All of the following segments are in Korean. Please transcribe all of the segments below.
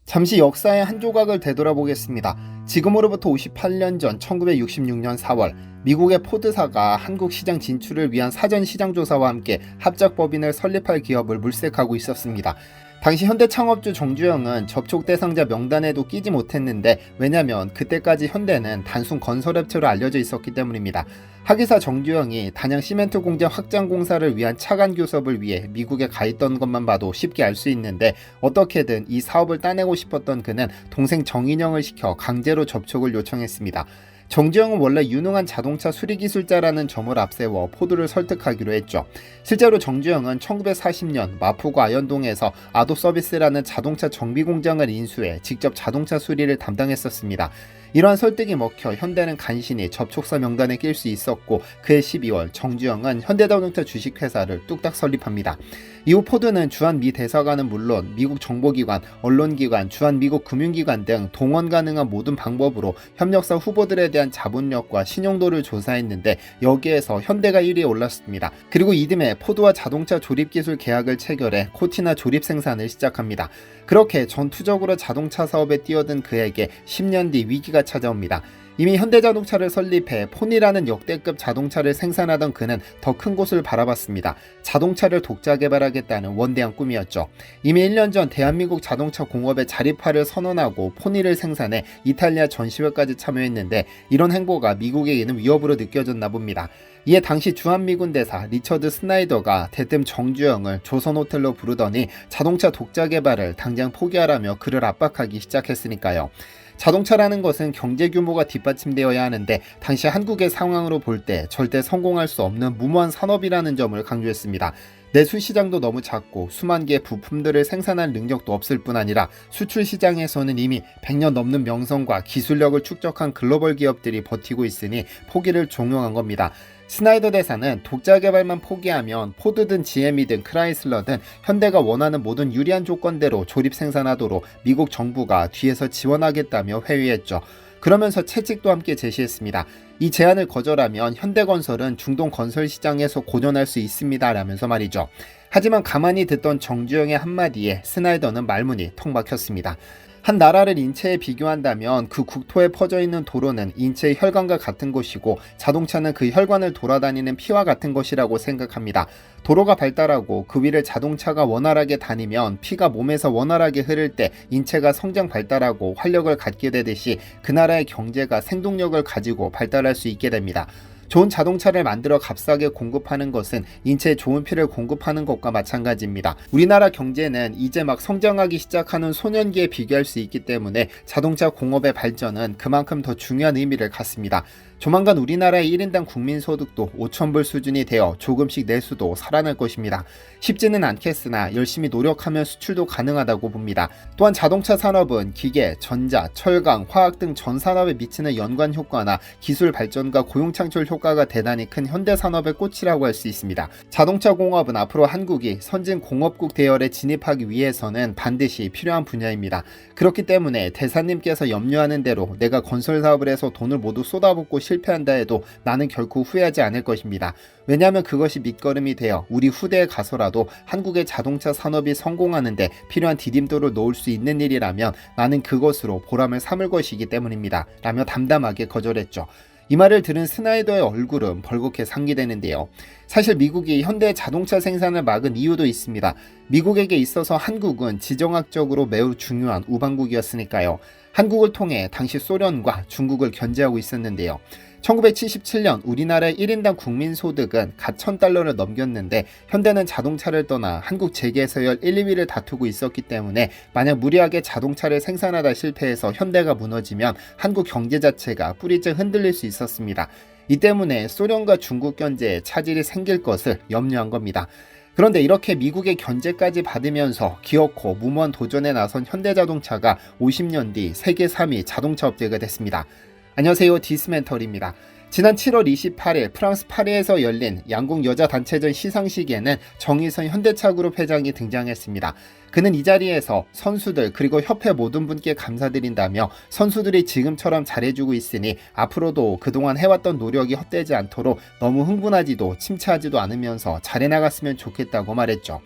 잠시 역사의 한 조각을 되돌아보겠습니다. 지금으로부터 58년 전 1966년 4월 미국의 포드사가 한국 시장 진출을 위한 사전 시장 조사와 함께 합작법인을 설립할 기업을 물색하고 있었습니다. 당시 현대 창업주 정주영은 접촉 대상자 명단에도 끼지 못했는데, 왜냐면 그때까지 현대는 단순 건설업체로 알려져 있었기 때문입니다. 하기사 정주영이 단양 시멘트 공장 확장 공사를 위한 차관 교섭을 위해 미국에 가 있던 것만 봐도 쉽게 알 수 있는데, 어떻게든 이 사업을 따내고 싶었던 그는 동생 정인영을 시켜 강제로 접촉을 요청했습니다. 정주영은 원래 유능한 자동차 수리기술자라는 점을 앞세워 포드를 설득하기로 했죠. 실제로 정주영은 1940년 마포구 아현동에서 아도서비스라는 자동차 정비공장을 인수해 직접 자동차 수리를 담당했었습니다. 이러한 설득이 먹혀 현대는 간신히 접촉사 명단에 낄 수 있었고, 그해 12월 정주영은 현대자동차 주식회사를 뚝딱 설립합니다. 이후 포드는 주한 미 대사관은 물론 미국 정보기관, 언론기관, 주한 미국 금융기관 등 동원 가능한 모든 방법으로 협력사 후보들에 대한 자본력과 신용도를 조사했는데, 여기에서 현대가 1위에 올랐습니다. 그리고 이듬해 포드와 자동차 조립기술 계약을 체결해 코티나 조립 생산을 시작합니다. 그렇게 전투적으로 자동차 사업에 뛰어든 그에게 10년 뒤 위기가 찾아옵니다. 이미 현대자동차를 설립해 폰이라는 역대급 자동차를 생산하던 그는 더 큰 곳을 바라봤습니다. 자동차를 독자 개발하겠다는 원대한 꿈이었죠. 이미 1년 전 대한민국 자동차 공업의 자립화를 선언하고 폰이를 생산해 이탈리아 전시회까지 참여했는데, 이런 행보가 미국에게는 위협으로 느껴졌나 봅니다. 이에 당시 주한미군 대사 리처드 스나이더가 대뜸 정주영을 조선호텔로 부르더니 자동차 독자 개발을 당장 포기하라며 그를 압박하기 시작했으니까요. 자동차라는 것은 경제 규모가 뒷받침되어야 하는데, 당시 한국의 상황으로 볼 때 절대 성공할 수 없는 무모한 산업이라는 점을 강조했습니다. 내수 시장도 너무 작고 수만 개의 부품들을 생산할 능력도 없을 뿐 아니라 수출 시장에서는 이미 100년 넘는 명성과 기술력을 축적한 글로벌 기업들이 버티고 있으니 포기를 종용한 겁니다. 스나이더 대사는 독자 개발만 포기하면 포드든 GM이든 크라이슬러든 현대가 원하는 모든 유리한 조건대로 조립 생산하도록 미국 정부가 뒤에서 지원하겠다며 회유했죠. 그러면서 채찍도 함께 제시했습니다. 이 제안을 거절하면 현대건설은 중동 건설 시장에서 고전할 수 있습니다 라면서 말이죠. 하지만 가만히 듣던 정주영의 한마디에 스나이더는 말문이 턱 막혔습니다. 한 나라를 인체에 비교한다면 그 국토에 퍼져 있는 도로는 인체의 혈관과 같은 것이고, 자동차는 그 혈관을 돌아다니는 피와 같은 것이라고 생각합니다. 도로가 발달하고 그 위를 자동차가 원활하게 다니면 피가 몸에서 원활하게 흐를 때 인체가 성장 발달하고 활력을 갖게 되듯이 그 나라의 경제가 생동력을 가지고 발달할 수 있게 됩니다. 좋은 자동차를 만들어 값싸게 공급하는 것은 인체에 좋은 피를 공급하는 것과 마찬가지입니다. 우리나라 경제는 이제 막 성장하기 시작하는 소년기에 비교할 수 있기 때문에 자동차 공업의 발전은 그만큼 더 중요한 의미를 갖습니다. 조만간 우리나라의 1인당 국민소득도 5,000불 수준이 되어 조금씩 내수도 살아날 것입니다. 쉽지는 않겠으나 열심히 노력하면 수출도 가능하다고 봅니다. 또한 자동차 산업은 기계, 전자, 철강, 화학 등 전 산업에 미치는 연관 효과나 기술 발전과 고용 창출 효과가 대단히 큰 현대 산업의 꽃이라고 할 수 있습니다. 자동차 공업은 앞으로 한국이 선진 공업국 대열에 진입하기 위해서는 반드시 필요한 분야입니다. 그렇기 때문에 대사님께서 염려하는 대로 내가 건설 사업을 해서 돈을 모두 쏟아붓고 실패한다 해도 나는 결코 후회하지 않을 것입니다. 왜냐하면 그것이 밑거름이 되어 우리 후대에 가서라도 한국의 자동차 산업이 성공하는데 필요한 디딤돌을 놓을 수 있는 일이라면 나는 그것으로 보람을 삼을 것이기 때문입니다 라며 담담하게 거절했죠. 이 말을 들은 스나이더의 얼굴은 벌겋게 상기되는데요. 사실 미국이 현대 자동차 생산을 막은 이유도 있습니다. 미국에게 있어서 한국은 지정학적으로 매우 중요한 우방국이었으니까요. 한국을 통해 당시 소련과 중국을 견제하고 있었는데요. 1977년 우리나라의 1인당 국민소득은 갓 1,000달러를 넘겼는데, 현대는 자동차를 떠나 한국 재계 서열 1, 2위를 다투고 있었기 때문에 만약 무리하게 자동차를 생산하다 실패해서 현대가 무너지면 한국 경제 자체가 뿌리째 흔들릴 수 있었습니다. 이 때문에 소련과 중국 견제에 차질이 생길 것을 염려한 겁니다. 그런데 이렇게 미국의 견제까지 받으면서 기어코 무모한 도전에 나선 현대자동차가 50년 뒤 세계 3위 자동차 업체가 됐습니다. 안녕하세요, 디스멘털입니다. 지난 7월 28일 프랑스 파리에서 열린 양궁 여자 단체전 시상식에는 정의선 현대차그룹 회장이 등장했습니다. 그는 이 자리에서 선수들 그리고 협회 모든 분께 감사드린다며 선수들이 지금처럼 잘해주고 있으니 앞으로도 그동안 해왔던 노력이 헛되지 않도록 너무 흥분하지도 침체하지도 않으면서 잘해나갔으면 좋겠다고 말했죠.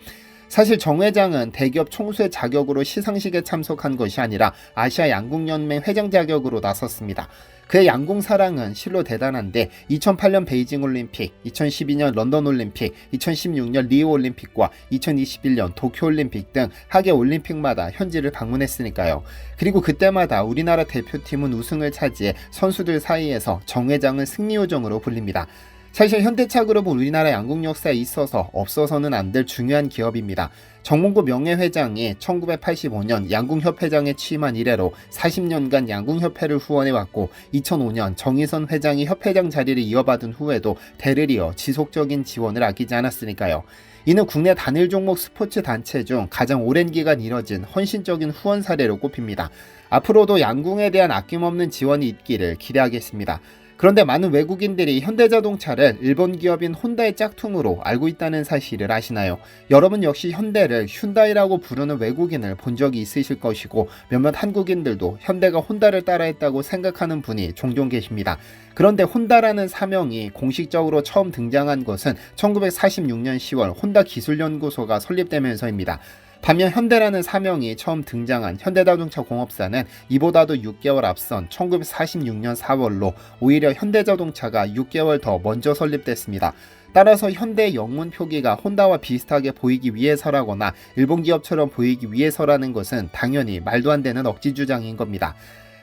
사실 정 회장은 대기업 총수의 자격으로 시상식에 참석한 것이 아니라 아시아 양궁연맹 회장 자격으로 나섰습니다. 그의 양궁 사랑은 실로 대단한데 2008년 베이징 올림픽, 2012년 런던 올림픽, 2016년 리우 올림픽과 2021년 도쿄 올림픽 등 하계 올림픽마다 현지를 방문했으니까요. 그리고 그때마다 우리나라 대표팀은 우승을 차지해 선수들 사이에서 정 회장은 승리 요정으로 불립니다. 사실 현대차그룹은 우리나라 양궁 역사에 있어서 없어서는 안 될 중요한 기업입니다. 정몽구 명예회장이 1985년 양궁협회장에 취임한 이래로 40년간 양궁협회를 후원해왔고 2005년 정의선 회장이 협회장 자리를 이어받은 후에도 대를 이어 지속적인 지원을 아끼지 않았으니까요. 이는 국내 단일 종목 스포츠 단체 중 가장 오랜 기간 이뤄진 헌신적인 후원 사례로 꼽힙니다. 앞으로도 양궁에 대한 아낌없는 지원이 있기를 기대하겠습니다. 그런데 많은 외국인들이 현대자동차를 일본 기업인 혼다의 짝퉁으로 알고 있다는 사실을 아시나요? 여러분 역시 현대를 슌다이라고 부르는 외국인을 본 적이 있으실 것이고 몇몇 한국인들도 현대가 혼다를 따라했다고 생각하는 분이 종종 계십니다. 그런데 혼다라는 사명이 공식적으로 처음 등장한 것은 1946년 10월 혼다 기술연구소가 설립되면서입니다. 반면 현대라는 사명이 처음 등장한 현대자동차 공업사는 이보다도 6개월 앞선 1946년 4월로 오히려 현대자동차가 6개월 더 먼저 설립됐습니다. 따라서 현대의 영문 표기가 혼다와 비슷하게 보이기 위해서라거나 일본 기업처럼 보이기 위해서라는 것은 당연히 말도 안 되는 억지 주장인 겁니다.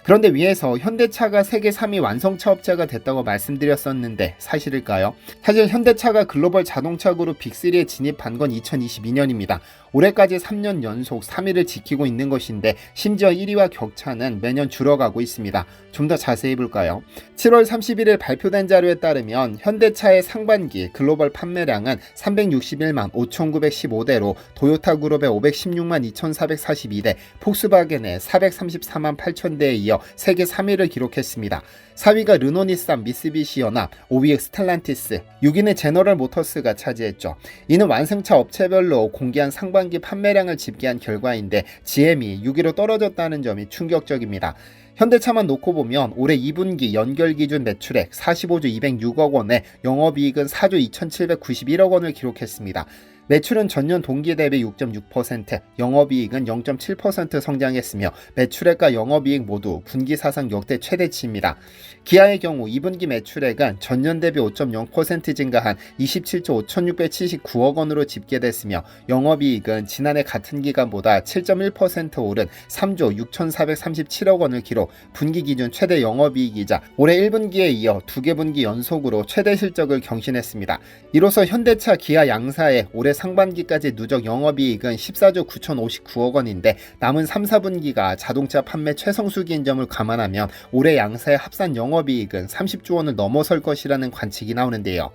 그런데 위에서 현대차가 세계 3위 완성차 업체가 됐다고 말씀드렸었는데 사실일까요? 사실 현대차가 글로벌 자동차 그룹 빅3에 진입한 건 2022년입니다. 올해까지 3년 연속 3위를 지키고 있는 것인데 심지어 1위와 격차는 매년 줄어가고 있습니다. 좀 더 자세히 볼까요? 7월 31일 발표된 자료에 따르면 현대차의 상반기 글로벌 판매량은 361만 5,915대로 도요타 그룹의 516만 2,442대, 폭스바겐의 434만 8,000대에 이어 세계 3위를 기록했습니다. 4위가 르노니산 미쓰비시 연합, 5위 스텔란티스, 6위는 제너럴 모터스가 차지했죠. 이는 완성차 업체별로 공개한 상반기 판매량을 집계한 결과인데 GM이 6위로 떨어졌다는 점이 충격적입니다. 현대차만 놓고 보면 올해 2분기 연결 기준 매출액 45조 206억 원에 영업이익은 4조 2,791억 원을 기록했습니다. 매출은 전년 동기 대비 6.6%, 영업이익은 0.7% 성장했으며 매출액과 영업이익 모두 분기 사상 역대 최대치입니다. 기아의 경우 2분기 매출액은 전년 대비 5.0% 증가한 27조 5,679억 원으로 집계됐으며 영업이익은 지난해 같은 기간보다 7.1% 오른 3조 6,437억 원을 기록, 분기 기준 최대 영업이익이자 올해 1분기에 이어 2개 분기 연속으로 최대 실적을 경신했습니다. 이로써 현대차, 기아 양사의 올해 상반기까지 누적 영업이익은 14조 9,059억 원인데 남은 3, 4분기가 자동차 판매 최성수기인 점을 감안하면 올해 양사의 합산 영업이익은 30조 원을 넘어설 것이라는 관측이 나오는데요.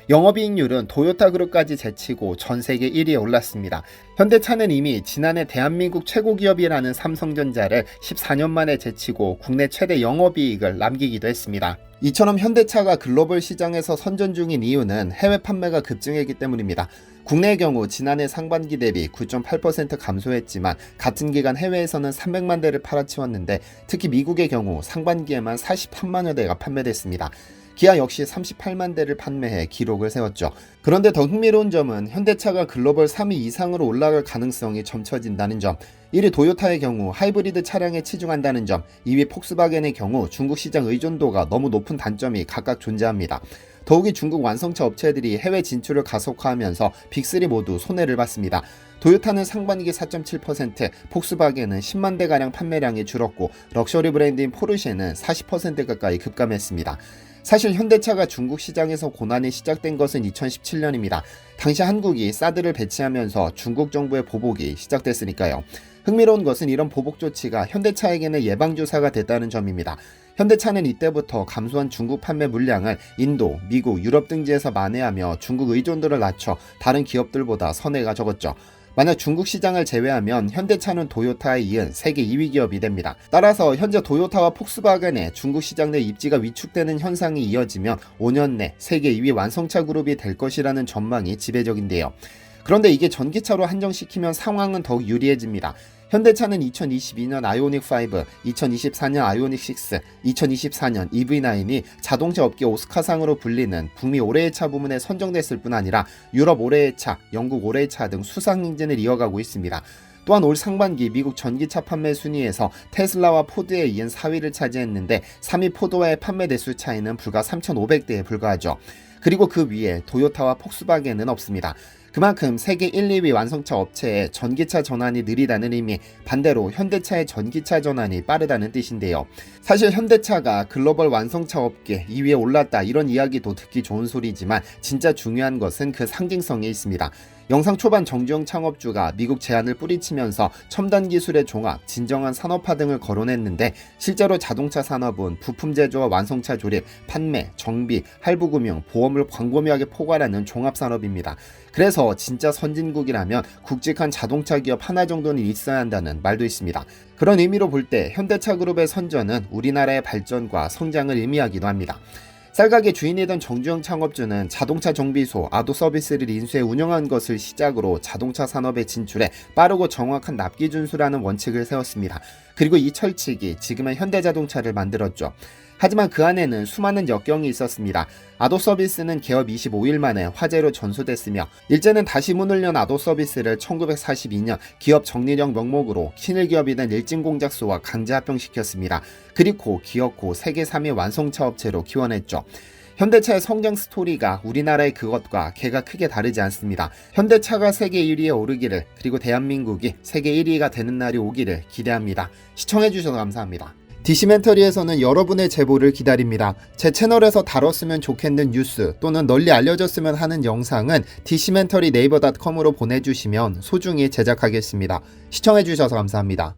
영업이익률은 도요타 그룹까지 제치고 전 세계 1위에 올랐습니다. 현대차는 이미 지난해 대한민국 최고 기업이라는 삼성전자를 14년 만에 제치고 국내 최대 영업이익을 남기기도 했습니다. 이처럼 현대차가 글로벌 시장에서 선전 중인 이유는 해외 판매가 급증했기 때문입니다. 국내의 경우 지난해 상반기 대비 9.8% 감소했지만 같은 기간 해외에서는 300만 대를 팔아치웠는데 특히 미국의 경우 상반기에만 48만여 대가 판매됐습니다. 기아 역시 38만 대를 판매해 기록을 세웠죠. 그런데 더 흥미로운 점은 현대차가 글로벌 3위 이상으로 올라갈 가능성이 점쳐진다는 점, 1위 도요타의 경우 하이브리드 차량에 치중한다는 점, 2위 폭스바겐의 경우 중국 시장 의존도가 너무 높은 단점이 각각 존재합니다. 더욱이 중국 완성차 업체들이 해외 진출을 가속화하면서 빅3 모두 손해를 봤습니다. 도요타는 상반기 4.7%, 폭스바겐은 10만 대가량 판매량이 줄었고 럭셔리 브랜드인 포르쉐는 40% 가까이 급감했습니다. 사실 현대차가 중국 시장에서 고난이 시작된 것은 2017년입니다. 당시 한국이 사드를 배치하면서 중국 정부의 보복이 시작됐으니까요. 흥미로운 것은 이런 보복 조치가 현대차에게는 예방주사가 됐다는 점입니다. 현대차는 이때부터 감소한 중국 판매 물량을 인도, 미국, 유럽 등지에서 만회하며 중국 의존도를 낮춰 다른 기업들보다 선회가 적었죠. 만약 중국 시장을 제외하면 현대차는 도요타에 이은 세계 2위 기업이 됩니다. 따라서 현재 도요타와 폭스바겐의 중국 시장 내 입지가 위축되는 현상이 이어지면 5년 내 세계 2위 완성차 그룹이 될 것이라는 전망이 지배적인데요. 그런데 이게 전기차로 한정시키면 상황은 더욱 유리해집니다. 현대차는 2022년 아이오닉5, 2024년 아이오닉6, 2024년 EV9이 자동차 업계 오스카상으로 불리는 북미 올해의 차 부문에 선정됐을 뿐 아니라 유럽 올해의 차, 영국 올해의 차 등 수상 행진을 이어가고 있습니다. 또한 올 상반기 미국 전기차 판매 순위에서 테슬라와 포드에 이은 4위를 차지했는데 3위 포드와의 판매 대수 차이는 불과 3,500대에 불과하죠. 그리고 그 위에 도요타와 폭스바겐은 없습니다. 그만큼 세계 1, 2위 완성차 업체의 전기차 전환이 느리다는 의미, 반대로 현대차의 전기차 전환이 빠르다는 뜻인데요. 사실 현대차가 글로벌 완성차 업계 2위에 올랐다 이런 이야기도 듣기 좋은 소리지만 진짜 중요한 것은 그 상징성에 있습니다. 영상 초반 정주영 창업주가 미국 제안을 뿌리치면서 첨단 기술의 종합, 진정한 산업화 등을 거론했는데 실제로 자동차 산업은 부품 제조와 완성차 조립, 판매, 정비, 할부금융, 보험을 광범위하게 포괄하는 종합산업입니다. 그래서 진짜 선진국이라면 굵직한 자동차 기업 하나 정도는 있어야 한다는 말도 있습니다. 그런 의미로 볼 때 현대차 그룹의 선전은 우리나라의 발전과 성장을 의미하기도 합니다. 쌀가게 주인이던 정주영 창업주는 자동차 정비소, 아도 서비스를 인수해 운영한 것을 시작으로 자동차 산업에 진출해 빠르고 정확한 납기 준수라는 원칙을 세웠습니다. 그리고 이 철칙이 지금의 현대자동차를 만들었죠. 하지만 그 안에는 수많은 역경이 있었습니다. 아도 서비스는 개업 25일 만에 화재로 전소됐으며 일제는 다시 문을 연 아도 서비스를 1942년 기업 정리령 명목으로 친일기업이 된 일진공작소와 강제 합병시켰습니다. 그리고 기어코 세계 3위 완성차 업체로 기원했죠. 현대차의 성장 스토리가 우리나라의 그것과 개가 크게 다르지 않습니다. 현대차가 세계 1위에 오르기를, 그리고 대한민국이 세계 1위가 되는 날이 오기를 기대합니다. 시청해주셔서 감사합니다. 디시멘터리에서는 여러분의 제보를 기다립니다. 제 채널에서 다뤘으면 좋겠는 뉴스 또는 널리 알려졌으면 하는 영상은 디시멘터리 네이버.com으로 보내주시면 소중히 제작하겠습니다. 시청해주셔서 감사합니다.